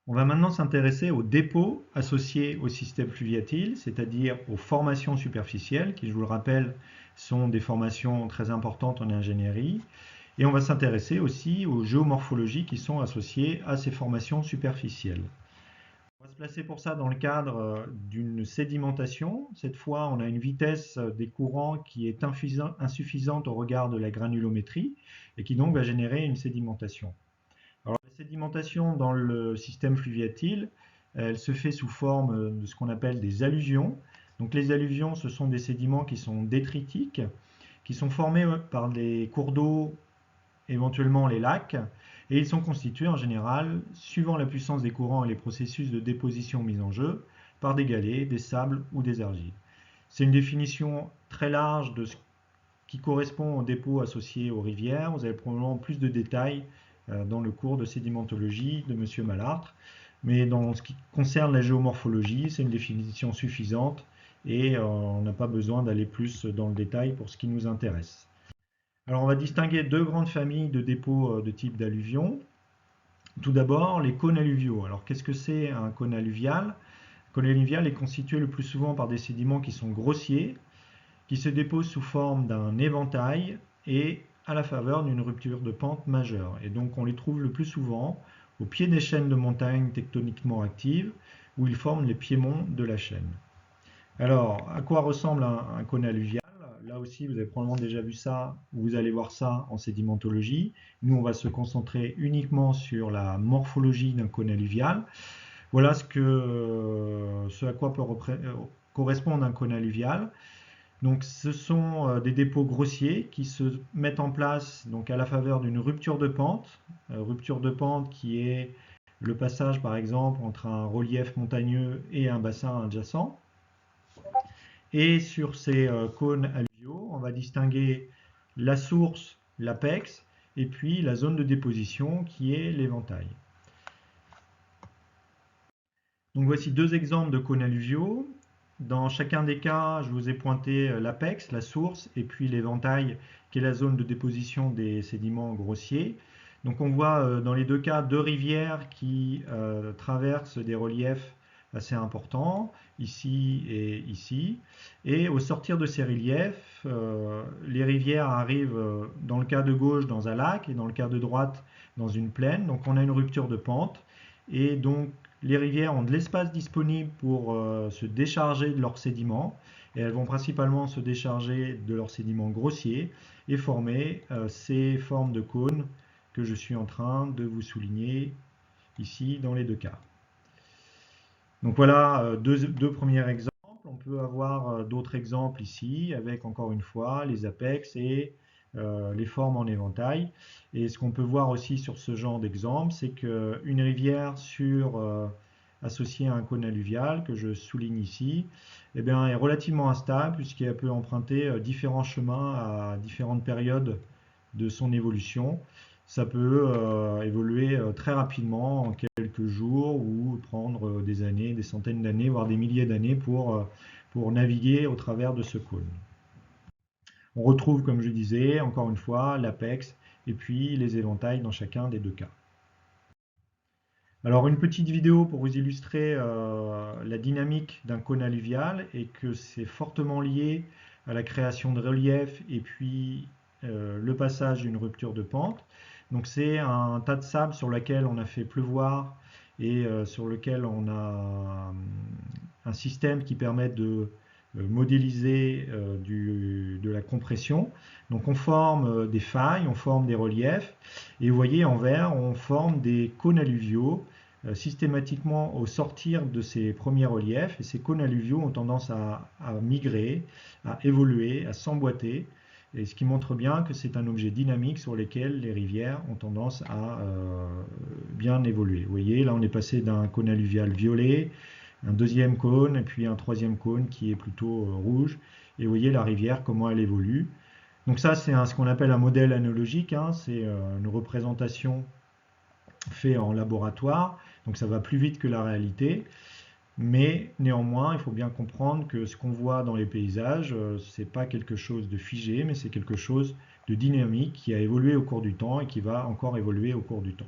On va maintenant s'intéresser aux dépôts associés au système fluviatile, c'est-à-dire aux formations superficielles, qui, je vous le rappelle, sont des formations très importantes en ingénierie. Et on va s'intéresser aussi aux géomorphologies qui sont associées à ces formations superficielles. On va se placer pour ça dans le cadre d'une sédimentation. Cette fois, on a une vitesse des courants qui est insuffisante au regard de la granulométrie et qui donc va générer une sédimentation. Alors, la sédimentation dans le système fluviatile, elle se fait sous forme de ce qu'on appelle des alluvions. Donc, les alluvions, ce sont des sédiments qui sont détritiques, qui sont formés par des cours d'eau, éventuellement les lacs, et ils sont constitués en général, suivant la puissance des courants et les processus de déposition mis en jeu, par des galets, des sables ou des argiles. C'est une définition très large de ce qui correspond aux dépôts associés aux rivières. Vous avez probablement plus de détails dans le cours de sédimentologie de M. Malartre. Mais dans ce qui concerne la géomorphologie, c'est une définition suffisante et on n'a pas besoin d'aller plus dans le détail pour ce qui nous intéresse. Alors on va distinguer deux grandes familles de dépôts de type d'alluvion. Tout d'abord, les cônes alluviaux. Alors qu'est-ce que c'est un cône alluvial? Un cône alluvial est constitué le plus souvent par des sédiments qui sont grossiers, qui se déposent sous forme d'un éventail et à la faveur d'une rupture de pente majeure. Et donc on les trouve le plus souvent au pied des chaînes de montagnes tectoniquement actives, où ils forment les piémonts de la chaîne. Alors, à quoi ressemble un cône alluvial? Là aussi, vous avez probablement déjà vu ça, ou vous allez voir ça en sédimentologie. Nous, on va se concentrer uniquement sur la morphologie d'un cône alluvial. Voilà ce à quoi peut correspondre un cône alluvial. Donc, ce sont des dépôts grossiers qui se mettent en place donc, à la faveur d'une rupture de pente qui est le passage par exemple entre un relief montagneux et un bassin adjacent. Et sur ces cônes alluviaux, on va distinguer la source, l'apex, et puis la zone de déposition qui est l'éventail. Donc voici deux exemples de cônes alluviaux. Dans chacun des cas, je vous ai pointé l'apex, la source, et puis l'éventail, qui est la zone de déposition des sédiments grossiers. Donc on voit dans les deux cas deux rivières qui traversent des reliefs assez importants, ici et ici. Et au sortir de ces reliefs, les rivières arrivent, dans le cas de gauche, dans un lac, et dans le cas de droite, dans une plaine. Donc on a une rupture de pente, et donc les rivières ont de l'espace disponible pour se décharger de leurs sédiments, et elles vont principalement se décharger de leurs sédiments grossiers et former ces formes de cônes que je suis en train de vous souligner ici dans les deux cas. Donc voilà deux premiers exemples. On peut avoir d'autres exemples ici avec encore une fois les apex et les formes en éventail. Et ce qu'on peut voir aussi sur ce genre d'exemple, c'est qu'une rivière associée à un cône alluvial, que je souligne ici, eh bien, est relativement instable puisqu'elle peut emprunter différents chemins à différentes périodes de son évolution. Ça peut évoluer très rapidement en quelques jours ou prendre des années, des centaines d'années, voire des milliers d'années pour naviguer au travers de ce cône. On retrouve, comme je disais, encore une fois, l'apex et puis les éventails dans chacun des deux cas. Alors une petite vidéo pour vous illustrer la dynamique d'un cône alluvial et que c'est fortement lié à la création de relief et puis le passage d'une rupture de pente. Donc c'est un tas de sable sur lequel on a fait pleuvoir et sur lequel on a un système qui permet de modéliser de la compression. Donc on forme des failles, on forme des reliefs, et vous voyez en vert, on forme des cônes alluviaux systématiquement au sortir de ces premiers reliefs, et ces cônes alluviaux ont tendance à migrer, à évoluer, à s'emboîter, et ce qui montre bien que c'est un objet dynamique sur lequel les rivières ont tendance à bien évoluer. Vous voyez, là on est passé d'un cône alluvial violet, un deuxième cône, et puis un troisième cône qui est plutôt rouge, et vous voyez la rivière, comment elle évolue. Donc ça, c'est ce qu'on appelle un modèle analogique, hein, c'est une représentation faite en laboratoire, donc ça va plus vite que la réalité. Mais néanmoins, il faut bien comprendre que ce qu'on voit dans les paysages, c'est pas quelque chose de figé, mais c'est quelque chose de dynamique qui a évolué au cours du temps et qui va encore évoluer au cours du temps.